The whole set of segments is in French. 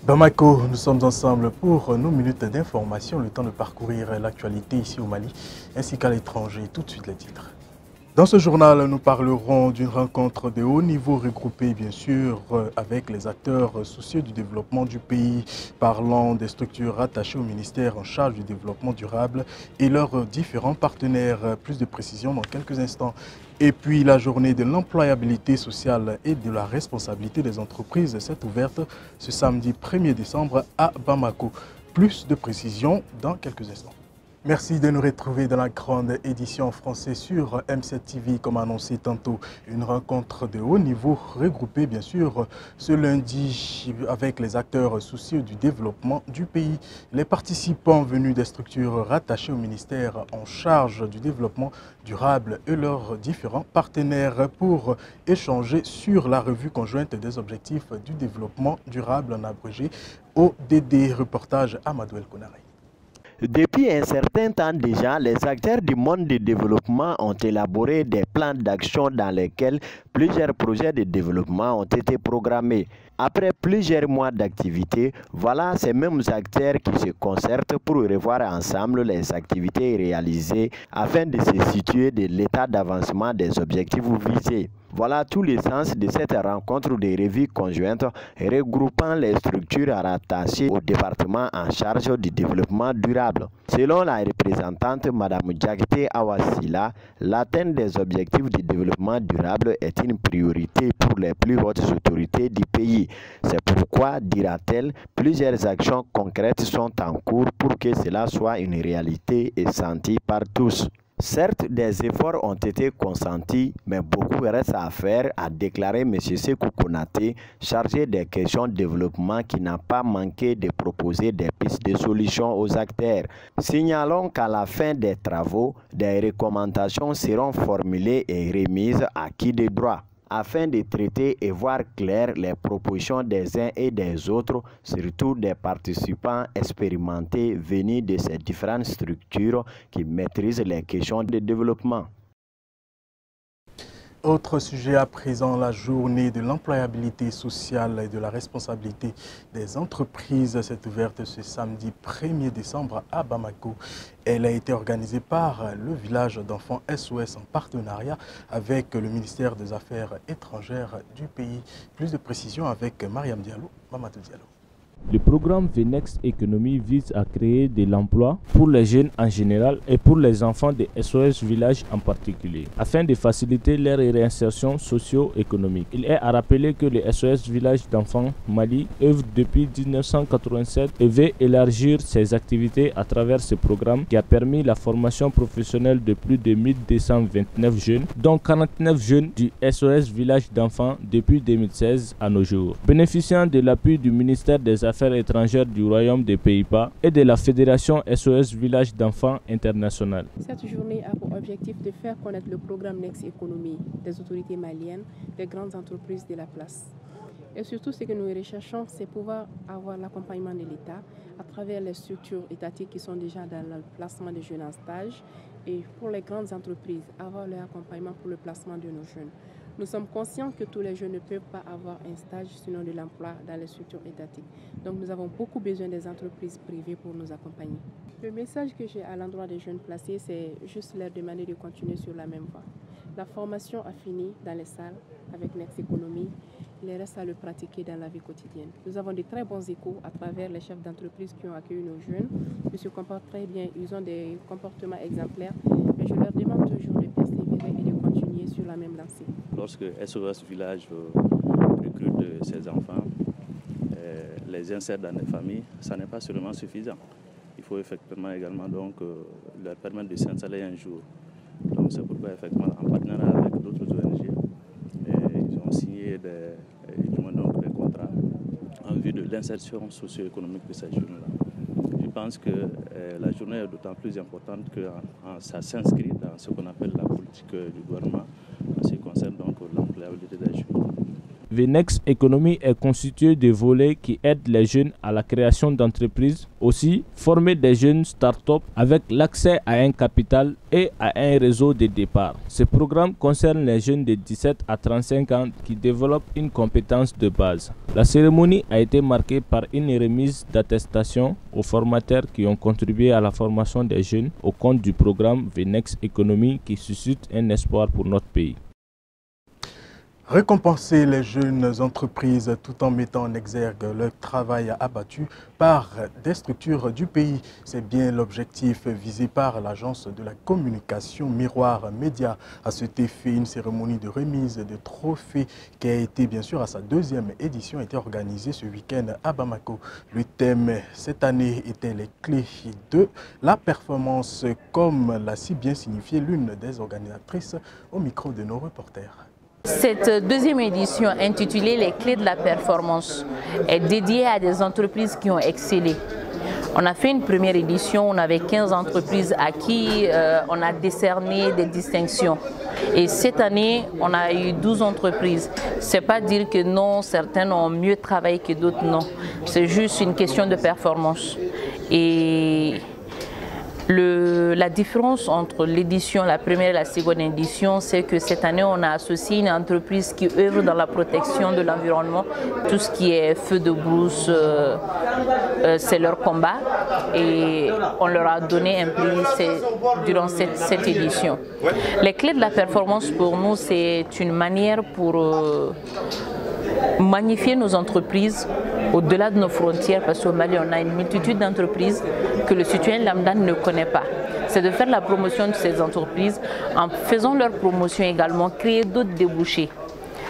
Bamako, nous sommes ensemble pour nos minutes d'information, le temps de parcourir l'actualité ici au Mali, ainsi qu'à l'étranger. Tout de suite les titres. Dans ce journal, nous parlerons d'une rencontre de haut niveau regroupée, bien sûr, avec les acteurs soucieux du développement du pays, parlant des structures rattachées au ministère en charge du développement durable et leurs différents partenaires. Plus de précisions dans quelques instants. Et puis la journée de l'employabilité sociale et de la responsabilité des entreprises s'est ouverte ce samedi 1er décembre à Bamako. Plus de précisions dans quelques instants. Merci de nous retrouver dans la grande édition en français sur M7 TV, comme annoncé tantôt. Une rencontre de haut niveau regroupée, bien sûr, ce lundi avec les acteurs soucieux du développement du pays. Les participants venus des structures rattachées au ministère en charge du développement durable et leurs différents partenaires pour échanger sur la revue conjointe des objectifs du développement durable en abrégé ODD. Reportage Amadou El Konaré. Depuis un certain temps déjà, les acteurs du monde du développement ont élaboré des plans d'action dans lesquels plusieurs projets de développement ont été programmés. Après plusieurs mois d'activité, voilà ces mêmes acteurs qui se concertent pour revoir ensemble les activités réalisées afin de se situer de l'état d'avancement des objectifs visés. Voilà tout le sens de cette rencontre de revue conjointe regroupant les structures rattachées au département en charge du développement durable. Selon la représentante Mme Diakité Awasila, l'atteinte des objectifs du développement durable est une priorité pour les plus hautes autorités du pays. C'est pourquoi, dira-t-elle, plusieurs actions concrètes sont en cours pour que cela soit une réalité et sentie par tous. Certes, des efforts ont été consentis, mais beaucoup reste à faire, a déclaré M. Sékou Konaté, chargé des questions de développement, qui n'a pas manqué de proposer des pistes de solutions aux acteurs. Signalons qu'à la fin des travaux, des recommandations seront formulées et remises à qui de droit, afin de traiter et voir clair les propositions des uns et des autres, surtout des participants expérimentés venus de ces différentes structures qui maîtrisent les questions de développement. Autre sujet à présent, la journée de l'employabilité sociale et de la responsabilité des entreprises s'est ouverte ce samedi 1er décembre à Bamako. Elle a été organisée par le village d'enfants SOS en partenariat avec le ministère des Affaires étrangères du pays. Plus de précisions avec Mariam Diallo, Mamadou Diallo. Le programme VENEX Économie vise à créer de l'emploi pour les jeunes en général et pour les enfants des SOS Village en particulier, afin de faciliter leur réinsertion socio-économique. Il est à rappeler que le SOS Village d'enfants Mali œuvre depuis 1987 et veut élargir ses activités à travers ce programme qui a permis la formation professionnelle de plus de 1229 jeunes, dont 49 jeunes du SOS Village d'enfants depuis 2016 à nos jours. Bénéficiant de l'appui du ministère des Affaires étrangères du Royaume des Pays-Bas et de la Fédération SOS Village d'enfants internationale. Cette journée a pour objectif de faire connaître le programme Next Économie des autorités maliennes, des grandes entreprises de la place. Et surtout, ce que nous recherchons, c'est pouvoir avoir l'accompagnement de l'État à travers les structures étatiques qui sont déjà dans le placement des jeunes en stage et pour les grandes entreprises, avoir leur accompagnement pour le placement de nos jeunes. Nous sommes conscients que tous les jeunes ne peuvent pas avoir un stage sinon de l'emploi dans les structures étatiques. Donc nous avons beaucoup besoin des entreprises privées pour nous accompagner. Le message que j'ai à l'endroit des jeunes placés, c'est juste leur demander de continuer sur la même voie. La formation a fini dans les salles avec Next Économie. Il reste à le pratiquer dans la vie quotidienne. Nous avons de très bons échos à travers les chefs d'entreprise qui ont accueilli nos jeunes. Ils se comportent très bien, ils ont des comportements exemplaires. Mais je leur demande toujours de persévérer et de continuer sur la même lancée. Lorsque SOS Village recrute ses enfants, les insère dans les familles, ça n'est pas seulement suffisant. Il faut effectivement également donc, leur permettre de s'installer un jour. Donc c'est pourquoi effectivement en partenariat avec d'autres ONG, ils ont signé des contrats en vue de l'insertion socio-économique de ces jeunes-là. Je pense que la journée est d'autant plus importante que ça s'inscrit dans ce qu'on appelle la politique du gouvernement en ce qui concerne donc l'employabilité des jeunes. VNEX Économie est constitué de volets qui aident les jeunes à la création d'entreprises, aussi former des jeunes start-up avec l'accès à un capital et à un réseau de départ. Ce programme concerne les jeunes de 17 à 35 ans qui développent une compétence de base. La cérémonie a été marquée par une remise d'attestation aux formateurs qui ont contribué à la formation des jeunes au compte du programme VNEX Économie qui suscite un espoir pour notre pays. Récompenser les jeunes entreprises tout en mettant en exergue leur travail abattu par des structures du pays. C'est bien l'objectif visé par l'agence de la communication Miroir Média. À cet effet, une cérémonie de remise de trophées qui a été bien sûr à sa deuxième édition a été organisée ce week-end à Bamako. Le thème cette année était les clés de la performance, comme l'a si bien signifié l'une des organisatrices au micro de nos reporters. Cette deuxième édition intitulée « Les clés de la performance » est dédiée à des entreprises qui ont excellé. On a fait une première édition, on avait 15 entreprises à qui on a décerné des distinctions. Et cette année, on a eu 12 entreprises. Ce n'est pas dire que non, certaines ont mieux travaillé que d'autres, non. C'est juste une question de performance. Et la différence entre l'édition, la première et la seconde édition, c'est que cette année, on a associé une entreprise qui œuvre dans la protection de l'environnement. Tout ce qui est feu de brousse, c'est leur combat. Et on leur a donné un prix durant cette édition. Les clés de la performance, pour nous, c'est une manière pour magnifier nos entreprises au-delà de nos frontières, parce qu'au Mali, on a une multitude d'entreprises que le citoyen lambda ne connaît pas. C'est de faire la promotion de ces entreprises, en faisant leur promotion également, créer d'autres débouchés.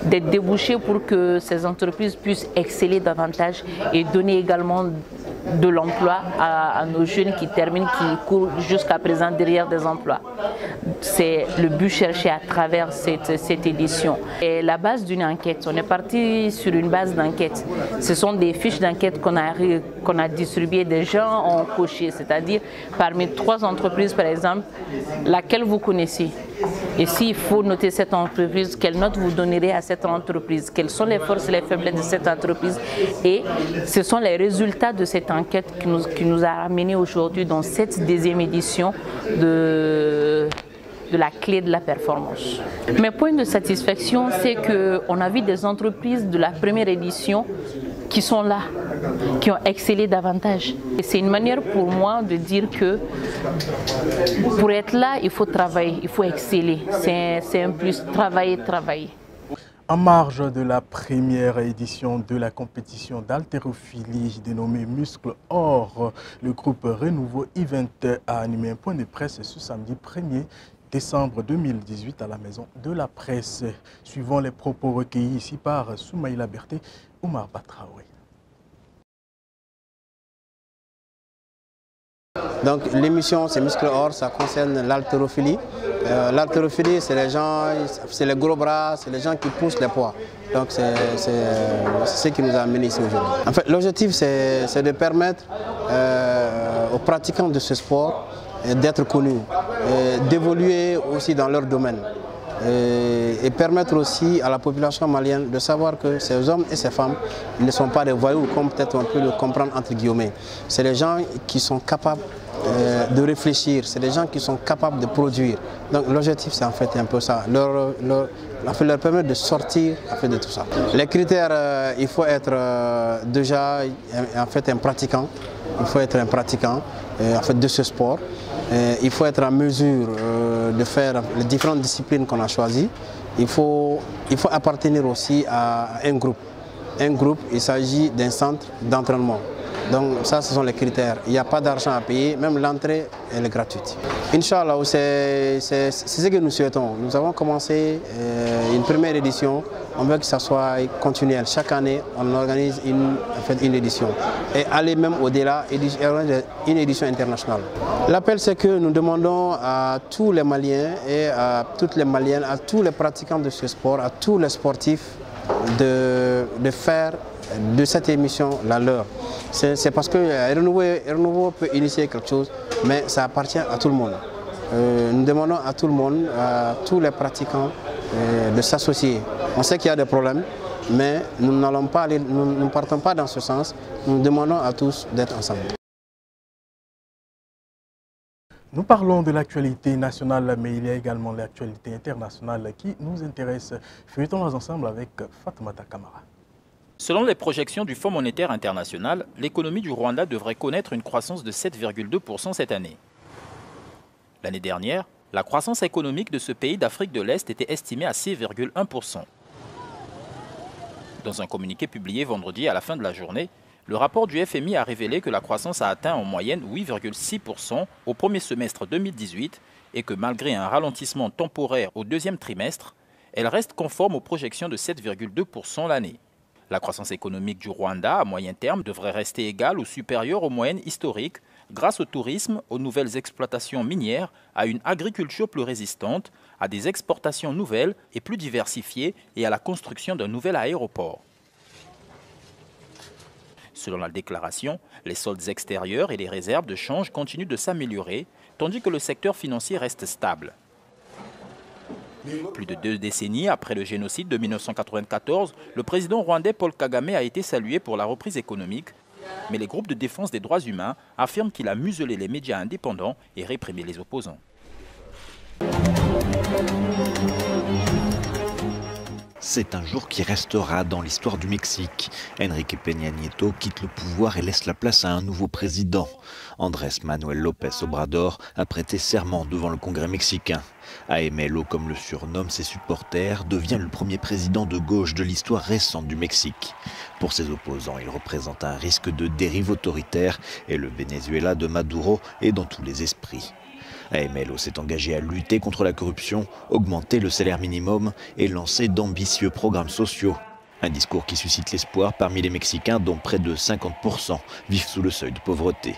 Des débouchés pour que ces entreprises puissent exceller davantage et donner également de l'emploi à nos jeunes qui terminent, qui courent jusqu'à présent derrière des emplois. C'est le but cherché à travers cette édition. Et la base d'une enquête, on est parti sur une base d'enquête. Ce sont des fiches d'enquête qu'on a distribuées, des gens ont coché, c'est-à-dire parmi 3 entreprises par exemple, laquelle vous connaissez. Et s'il faut noter cette entreprise, quelle note vous donnerez à cette entreprise? Quelles sont les forces et les faiblesses de cette entreprise? Et ce sont les résultats de cette enquête qui nous a amenés aujourd'hui dans cette deuxième édition de la clé de la performance. Mes points de satisfaction, c'est qu'on a vu des entreprises de la première édition qui sont là, qui ont excellé davantage. Et c'est une manière pour moi de dire que pour être là, il faut travailler, il faut exceller. C'est un plus, travailler. En marge de la première édition de la compétition d'haltérophilie dénommée Muscle Or, le groupe Renouveau Event a animé un point de presse ce samedi 1er décembre 2018 à la Maison de la Presse. Suivant les propos recueillis ici par Soumaïla Berté, Oumar Batraoui. Donc l'émission c'est Muscle Or, ça concerne l'haltérophilie. L'haltérophilie, c'est les gros bras, c'est les gens qui poussent les poids. Donc c'est ce qui nous a amenés ici aujourd'hui. En fait, l'objectif c'est de permettre aux pratiquants de ce sport d'être connus, d'évoluer aussi dans leur domaine. Et permettre aussi à la population malienne de savoir que ces hommes et ces femmes ne sont pas des voyous, comme peut-être on peut le comprendre entre guillemets. C'est des gens qui sont capables de réfléchir, c'est des gens qui sont capables de produire. Donc l'objectif c'est en fait un peu ça, leur permettre de sortir en fait, de tout ça. Les critères, il faut être déjà en fait un pratiquant, il faut être un pratiquant en fait, de ce sport. Il faut être en mesure de faire les différentes disciplines qu'on a choisies. Il faut appartenir aussi à un groupe. Un groupe, il s'agit d'un centre d'entraînement. Donc ça, ce sont les critères. Il n'y a pas d'argent à payer, même l'entrée, elle est gratuite. Inch'Allah, c'est ce que nous souhaitons. Nous avons commencé une première édition. On veut que ça soit continuel. Chaque année, on organise une édition. Et aller même au-delà, une édition internationale. L'appel, c'est que nous demandons à tous les Maliens et à toutes les Maliennes, à tous les pratiquants de ce sport, à tous les sportifs, de faire de cette émission la leur. C'est parce que Renouveau peut initier quelque chose, mais ça appartient à tout le monde. Nous demandons à tout le monde, à tous les pratiquants, de s'associer. On sait qu'il y a des problèmes, mais nous n'allons pas aller, nous ne partons pas dans ce sens. Nous demandons à tous d'être ensemble. Nous parlons de l'actualité nationale, mais il y a également l'actualité internationale qui nous intéresse. Feuilletons-les ensemble avec Fatoumata Kamara. Selon les projections du Fonds monétaire international, l'économie du Rwanda devrait connaître une croissance de 7,2% cette année. L'année dernière, la croissance économique de ce pays d'Afrique de l'Est était estimée à 6,1%. Dans un communiqué publié vendredi à la fin de la journée, le rapport du FMI a révélé que la croissance a atteint en moyenne 8,6% au premier semestre 2018 et que malgré un ralentissement temporaire au deuxième trimestre, elle reste conforme aux projections de 7,2% l'année. La croissance économique du Rwanda à moyen terme devrait rester égale ou supérieure aux moyennes historiques grâce au tourisme, aux nouvelles exploitations minières, à une agriculture plus résistante, à des exportations nouvelles et plus diversifiées et à la construction d'un nouvel aéroport. Selon la déclaration, les soldes extérieurs et les réserves de change continuent de s'améliorer, tandis que le secteur financier reste stable. Plus de 2 décennies après le génocide de 1994, le président rwandais Paul Kagame a été salué pour la reprise économique, mais les groupes de défense des droits humains affirment qu'il a muselé les médias indépendants et réprimé les opposants. C'est un jour qui restera dans l'histoire du Mexique. Enrique Peña Nieto quitte le pouvoir et laisse la place à un nouveau président. Andrés Manuel López Obrador a prêté serment devant le Congrès mexicain. AMLO, comme le surnomment ses supporters, devient le premier président de gauche de l'histoire récente du Mexique. Pour ses opposants, il représente un risque de dérive autoritaire et le Venezuela de Maduro est dans tous les esprits. AMLO s'est engagé à lutter contre la corruption, augmenter le salaire minimum et lancer d'ambitieux programmes sociaux. Un discours qui suscite l'espoir parmi les Mexicains dont près de 50% vivent sous le seuil de pauvreté.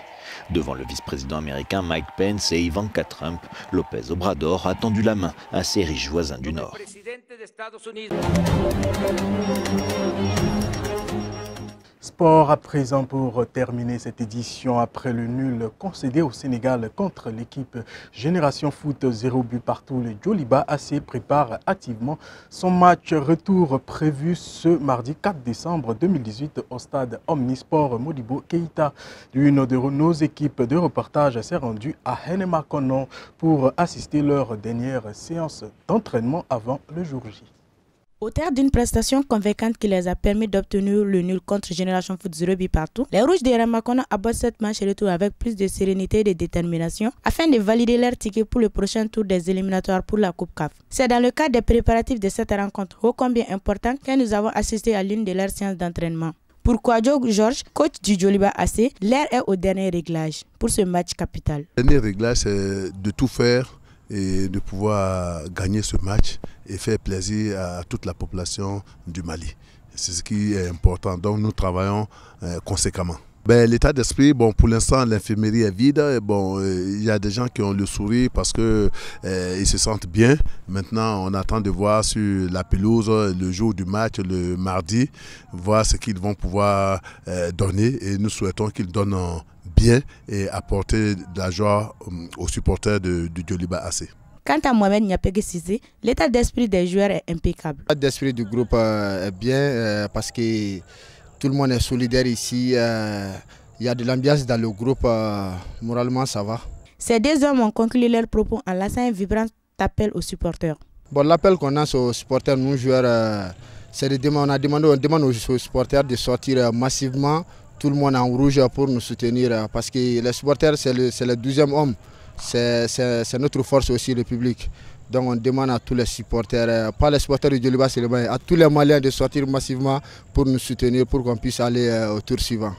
Devant le vice-président américain Mike Pence et Ivanka Trump, López Obrador a tendu la main à ses riches voisins du Nord. Sport à présent pour terminer cette édition après le nul concédé au Sénégal contre l'équipe Génération Foot 0 but partout. Le Djoliba AC prépare activement son match retour prévu ce mardi 4 décembre 2018 au stade Omnisport Modibo Keïta. L'une de nos équipes de reportage s'est rendue à Henemakonon pour assister leur dernière séance d'entraînement avant le jour J. Au terme d'une prestation convaincante qui les a permis d'obtenir le nul contre Génération Foot 0 but partout, les Rouges de Henemakonon abordent cette match retour avec plus de sérénité et de détermination afin de valider leur ticket pour le prochain tour des éliminatoires pour la Coupe CAF. C'est dans le cadre des préparatifs de cette rencontre ô combien importante que nous avons assisté à l'une de leurs séances d'entraînement. Pour Kwadjo Georges, coach du Djoliba AC, l'heure est au dernier réglage pour ce match capital. Le dernier réglage, c'est de tout faire et de pouvoir gagner ce match et faire plaisir à toute la population du Mali. C'est ce qui est important, donc nous travaillons conséquemment. L'état d'esprit, pour l'instant l'infirmerie est vide, il y a des gens qui ont le sourire parce qu'ils se sentent bien. Maintenant on attend de voir sur la pelouse le jour du match, le mardi, voir ce qu'ils vont pouvoir donner et nous souhaitons qu'ils donnent bien et apporter de la joie aux supporters du Djoliba AC. Quant à Mohamed Niapégué Cissé, l'état d'esprit des joueurs est impeccable. L'état d'esprit du groupe est bien parce que tout le monde est solidaire ici. Il y a de l'ambiance dans le groupe, moralement ça va. Ces deux hommes ont conclu leurs propos en lançant un vibrant appel aux supporters. L'appel qu'on a aux supporters, nous joueurs, c'est de demander, on demande aux supporters de sortir massivement, tout le monde en rouge pour nous soutenir parce que les supporters c'est le 12e homme, c'est notre force aussi le public. Donc on demande à tous les supporters, pas les supporters du Djoliba seulement, à tous les Maliens de sortir massivement pour nous soutenir pour qu'on puisse aller au tour suivant.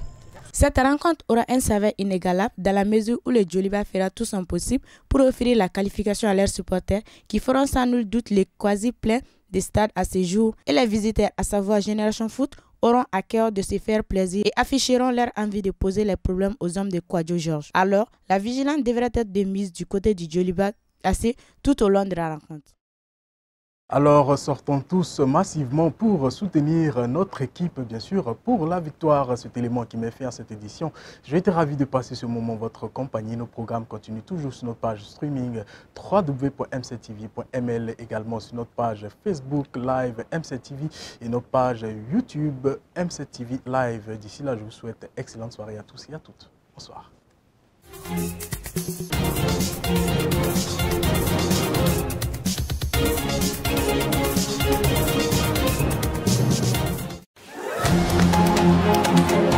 Cette rencontre aura un saveur inégalable dans la mesure où le Djoliba fera tout son possible pour offrir la qualification à leurs supporters qui feront sans nul doute les quasi pleins des stades à ce jour et les visiteurs, à savoir Génération Foot, auront à cœur de se faire plaisir et afficheront leur envie de poser les problèmes aux hommes de Kwadjo Georges. Alors, la vigilance devrait être de mise du côté du Djoliba AC tout au long de la rencontre. Alors sortons tous massivement pour soutenir notre équipe, bien sûr, pour la victoire. Cet élément qui met fin à cette édition. J'ai été ravi de passer ce moment en votre compagnie. Nos programmes continuent toujours sur notre page streaming www.mctv.ml, également sur notre page Facebook Live MCTV et notre page YouTube MCTV Live. D'ici là, je vous souhaite excellente soirée à tous et à toutes. Bonsoir. Thank you.